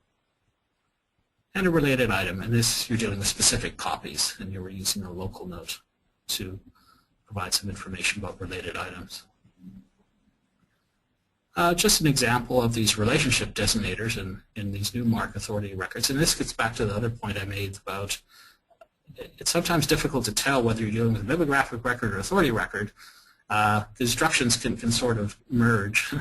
B: And a related item, and this you're dealing with specific copies, and you were using a local note to provide some information about related items. Just an example of these relationship designators in these new MARC authority records, and this gets back to the other point I made about it's sometimes difficult to tell whether you're dealing with a bibliographic record or authority record. The instructions can sort of merge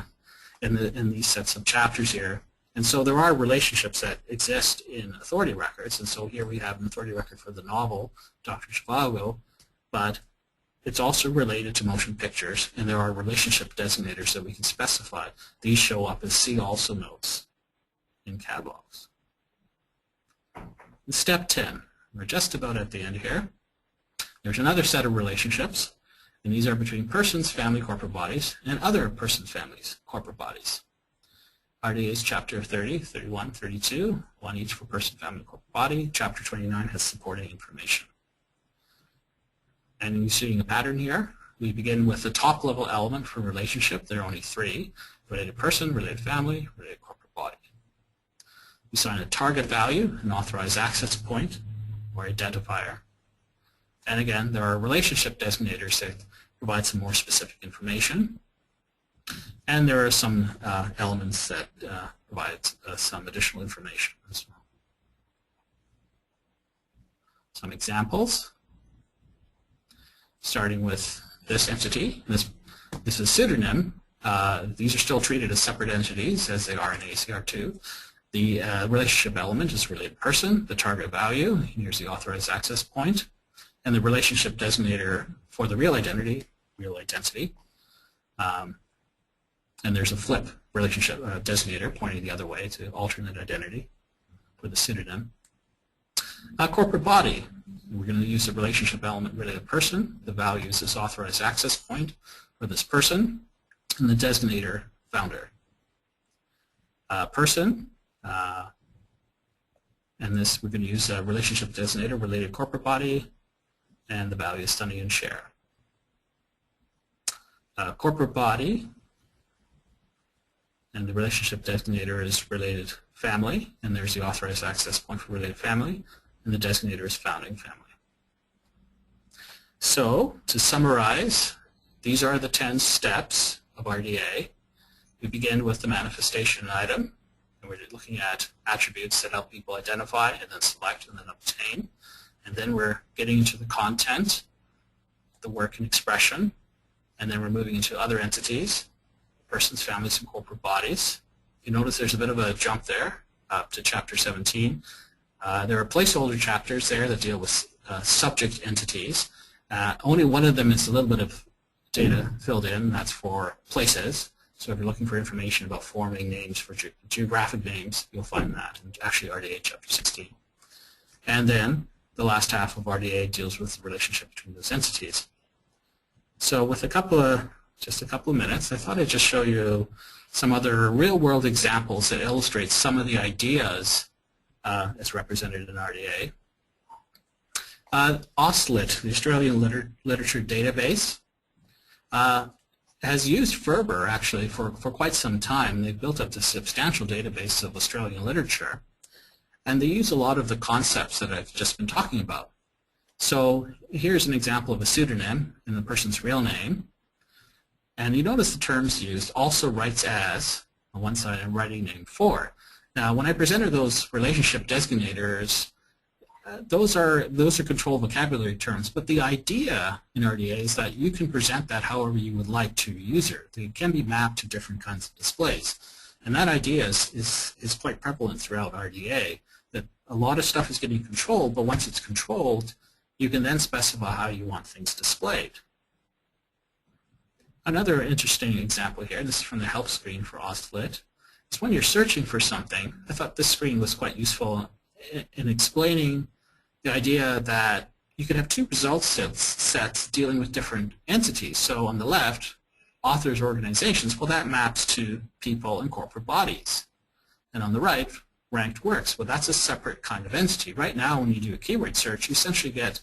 B: in these sets of chapters here. And so there are relationships that exist in authority records. And so here we have an authority record for the novel, Dr. Zhivago, but it's also related to motion pictures, and there are relationship designators that we can specify. These show up as see also notes in catalogs. In step 10. We're just about at the end here. There's another set of relationships, and these are between persons, family, corporate bodies, and other persons, families, corporate bodies. RDA's Chapter 30, 31, 32, one each for person, family, corporate body. Chapter 29 has supporting information. And you're seeing a pattern here. We begin with the top-level element for relationship. There are only three: related person, related family, related corporate body. We assign a target value, an authorized access point, or identifier. And again, there are relationship designators that provide some more specific information. And there are some elements that provide some additional information as well. Some examples, starting with this entity. This is a pseudonym. These are still treated as separate entities as they are in ACR2. The relationship element is related person, the target value, here's the authorized access point, and the relationship designator for the real identity. And there's a flip relationship designator pointing the other way to alternate identity for the pseudonym. Corporate body, we're going to use the relationship element related person. The value is this authorized access point for this person, and the designator founder. Person, and this we're going to use a relationship designator related corporate body, and the value is Sunny and Share. Corporate body, and the relationship designator is related family, and there's the authorized access point for related family, and the designator is founding family. So, to summarize, these are the 10 steps of RDA. We begin with the manifestation item, and we're looking at attributes that help people identify and then select and then obtain. And then we're getting into the content, the work and expression, and then we're moving into other entities, persons, families, and corporate bodies. You notice there's a bit of a jump there up to Chapter 17. There are placeholder chapters there that deal with subject entities. Only one of them is a little bit of data filled in, and that's for places. So if you're looking for information about forming names for geographic names, you'll find that in actually RDA Chapter 16. And then the last half of RDA deals with the relationship between those entities. So with just a couple of minutes, I thought I'd just show you some other real-world examples that illustrate some of the ideas as represented in RDA. AUSTLIT, the Australian Literature Database, has used FRBR actually for quite some time. They've built up this substantial database of Australian literature, and they use a lot of the concepts that I've just been talking about. So here's an example of a pseudonym in the person's real name, and you notice the terms used, also writes as, on one side and writing name 4. Now, when I presented those relationship designators, those are controlled vocabulary terms, but the idea in RDA is that you can present that however you would like to your user. They can be mapped to different kinds of displays. And that idea is quite prevalent throughout RDA, that a lot of stuff is getting controlled, but once it's controlled, you can then specify how you want things displayed. Another interesting example here, this is from the help screen for ALCTS, is when you're searching for something. I thought this screen was quite useful in explaining the idea that you could have two result sets dealing with different entities. So on the left, authors or organizations, well, that maps to people and corporate bodies. And on the right, ranked works. Well, that's a separate kind of entity. Right now, when you do a keyword search, you essentially get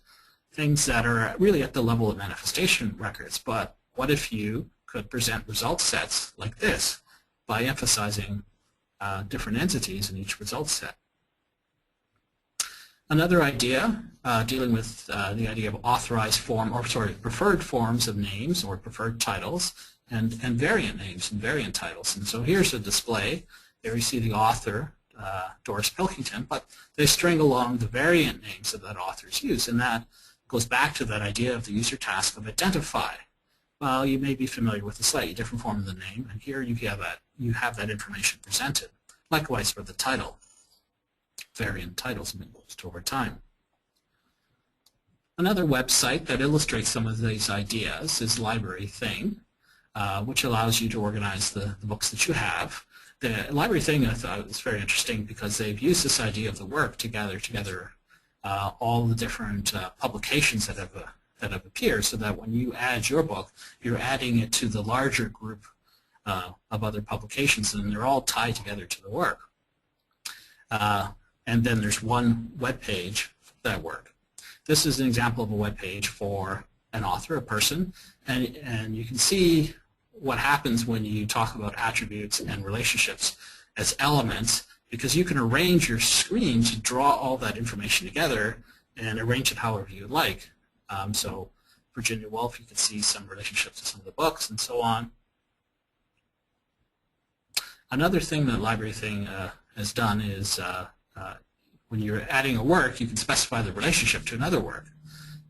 B: things that are really at the level of manifestation records. But what if you could present result sets like this by emphasizing different entities in each result set? Another idea dealing with the idea of authorized form, or sorry, preferred forms of names or preferred titles, and variant names and variant titles. And so here's a display. There you see the author, Doris Pilkington, but they string along the variant names that author's use, and that goes back to that idea of the user task of identify. Well, you may be familiar with a slightly different form of the name, and here you have that information presented. Likewise for the title. Variant titles have been used over time. Another website that illustrates some of these ideas is LibraryThing, which allows you to organize the books that you have. The LibraryThing, I thought, was very interesting because they've used this idea of the work to gather together all the different publications that have appeared, so that when you add your book, you're adding it to the larger group of other publications, and they're all tied together to the work. And then there's one web page for that work. This is an example of a web page for an author, a person, and you can see what happens when you talk about attributes and relationships as elements, because you can arrange your screen to draw all that information together and arrange it however you like. So Virginia Woolf, you can see some relationships to some of the books and so on. Another thing that LibraryThing has done is when you're adding a work, you can specify the relationship to another work.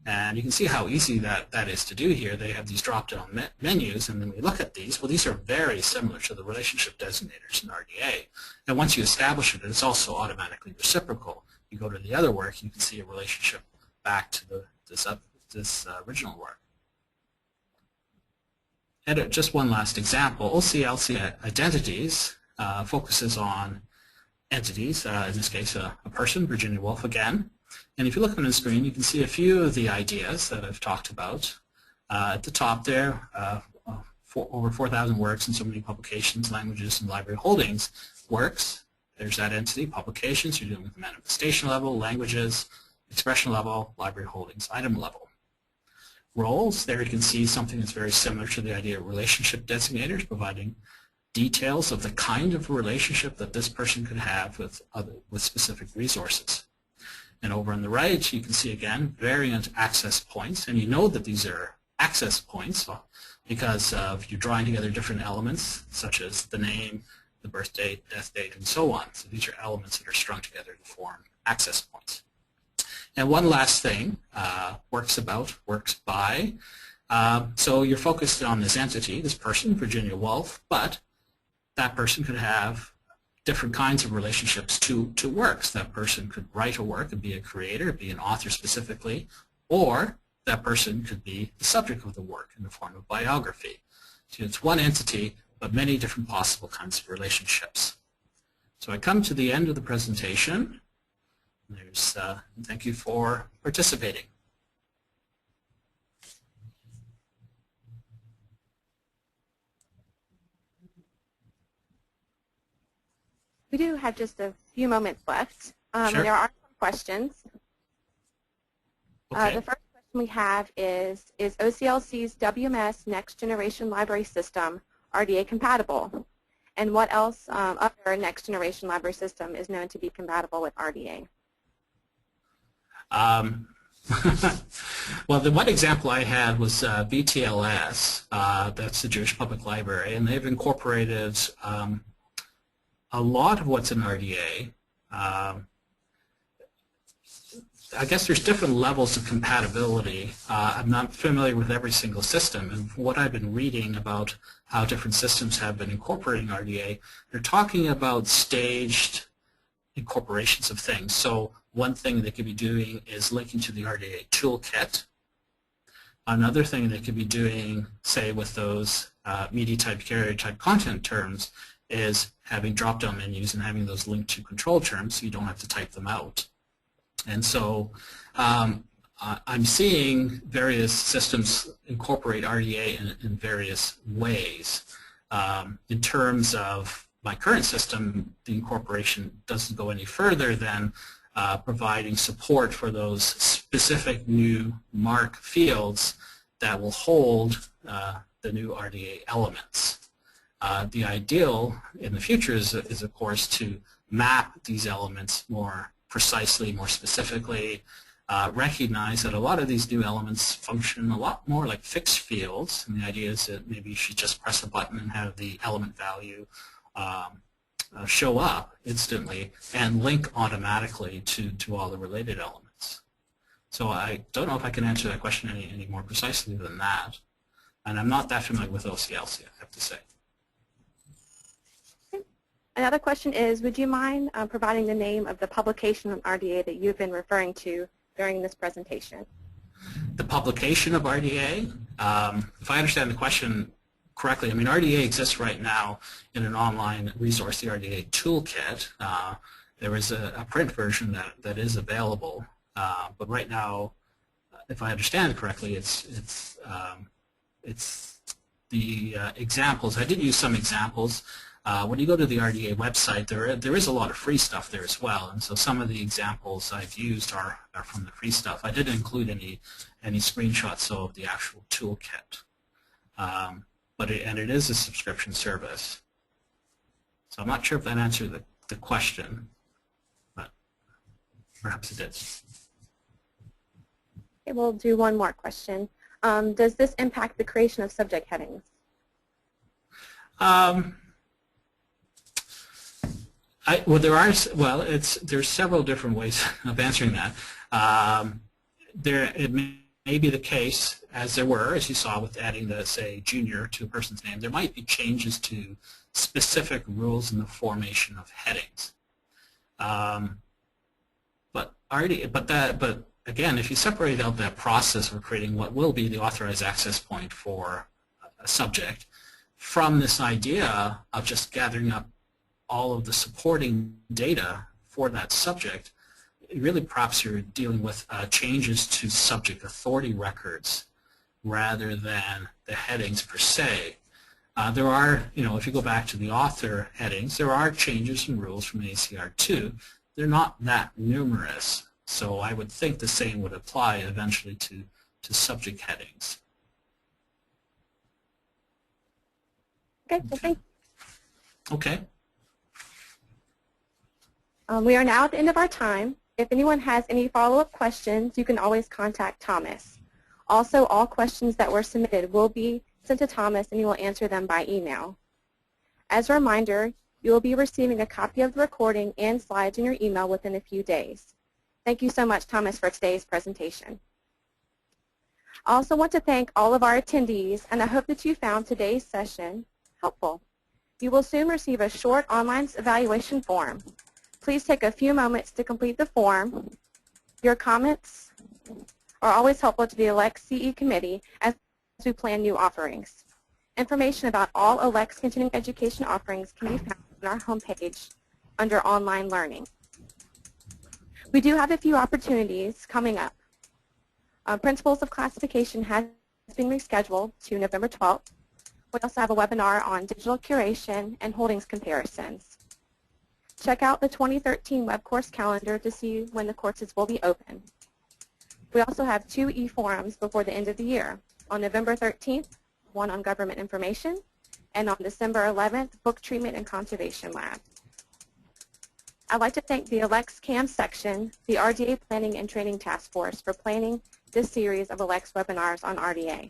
B: And you can see how easy that is to do here. They have these drop-down menus, and then we look at these. Well, these are very similar to the relationship designators in RDA. And once you establish it, it's also automatically reciprocal. You go to the other work, you can see a relationship back to this original work. And just one last example, OCLC Identities focuses on entities, in this case a person, Virginia Woolf again. And if you look on the screen, you can see a few of the ideas that I've talked about. At the top there, over 4,000 works in so many publications, languages, and library holdings. Works, there's that entity. Publications, you're dealing with the manifestation level, languages, expression level, library holdings, item level. Roles, there you can see something that's very similar to the idea of relationship designators, providing details of the kind of relationship that this person could have with specific resources. And over on the right, you can see again variant access points, and you know that these are access points because you're drawing together different elements, such as the name, the birth date, death date, and so on. So these are elements that are strung together to form access points. And one last thing, works about, works by. So you're focused on this entity, this person, Virginia Woolf, but that person could have different kinds of relationships to works. That person could write a work and be a creator, be an author specifically, or that person could be the subject of the work in the form of biography. So it's one entity, but many different possible kinds of relationships. So I come to the end of the presentation. Thank you for participating.
A: We do have just a few moments left.
B: Sure.
A: There are some questions.
B: Okay.
A: The first question we have is OCLC's WMS Next Generation Library System RDA compatible? And what else other Next Generation Library System is known to be compatible with RDA?
B: Well, the one example I had was BTLS, that's the Jewish Public Library, and they've incorporated a lot of what's in RDA, I guess there's different levels of compatibility. I'm not familiar with every single system, and what I've been reading about how different systems have been incorporating RDA, they're talking about staged incorporations of things. So one thing they could be doing is linking to the RDA toolkit. Another thing they could be doing, say with those media type, carrier type content terms, is having drop-down menus and having those linked to control terms so you don't have to type them out. And so I'm seeing various systems incorporate RDA in various ways. In terms of my current system, the incorporation doesn't go any further than providing support for those specific new MARC fields that will hold the new RDA elements. The ideal in the future is of course, to map these elements more precisely, more specifically, recognize that a lot of these new elements function a lot more like fixed fields, and the idea is that maybe you should just press a button and have the element value show up instantly and link automatically to all the related elements. So I don't know if I can answer that question any more precisely than that, and I'm not that familiar with OCLC, I have to say.
A: Another question is, would you mind providing the name of the publication on RDA that you've been referring to during this presentation?
B: The publication of RDA? If I understand the question correctly, I mean, RDA exists right now in an online resource, the RDA toolkit. There is a print version that is available, but right now, if I understand correctly, it's the examples. I did use some examples. When you go to the RDA website, there is a lot of free stuff there as well, and so some of the examples I've used are from the free stuff. I didn't include any screenshots of the actual toolkit, but it is a subscription service. So I'm not sure if that answered the question, but perhaps it did.
A: Okay, we'll do one more question. Does this impact the creation of subject headings? There's several different ways of answering that. It may be the case, as you saw with adding the, say, junior to a person's name, there might be changes to specific rules in the formation of headings. But again, if you separate out that process for creating what will be the authorized access point for a subject from this idea of just gathering up all of the supporting data for that subject, really perhaps you're dealing with changes to subject authority records rather than the headings per se. There are, if you go back to the author headings, there are changes and rules from ACR 2. They're not that numerous, so I would think the same would apply eventually to subject headings. Okay, well, thank you.
B: Okay.
A: We are now at the end of our time. If anyone has any follow-up questions, you can always contact Thomas. Also, all questions that were submitted will be sent to Thomas and he will answer them by email. As a reminder, you will be receiving a copy of the recording and slides in your email within a few days. Thank you so much, Thomas, for today's presentation. I also want to thank all of our attendees, and I hope that you found today's session helpful. You will soon receive a short online evaluation form. Please take a few moments to complete the form. Your comments are always helpful to the ELECTS CE committee as we plan new offerings. Information about all ELECTS continuing education offerings can be found on our homepage under online learning. We do have a few opportunities coming up. Principles of Classification has been rescheduled to November 12th. We also have a webinar on digital curation and holdings comparisons. Check out the 2013 web course calendar to see when the courses will be open. We also have 2 e-forums before the end of the year. On November 13th, one on government information, and on December 11th, book treatment and conservation lab. I'd like to thank the ELECTS CAM section, the RDA Planning and Training Task Force for planning this series of ELECTS webinars on RDA.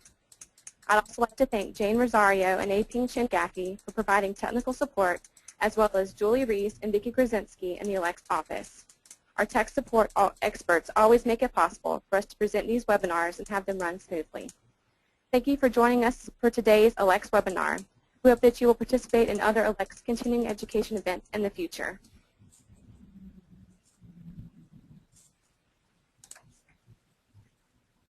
A: I'd also like to thank Jane Rosario and Aping Chingaki for providing technical support as well as Julie Reese and Vicki Krasinski in the ALCTS office. Our tech support experts always make it possible for us to present these webinars and have them run smoothly. Thank you for joining us for today's ALCTS webinar. We hope that you will participate in other ALCTS continuing education events in the future.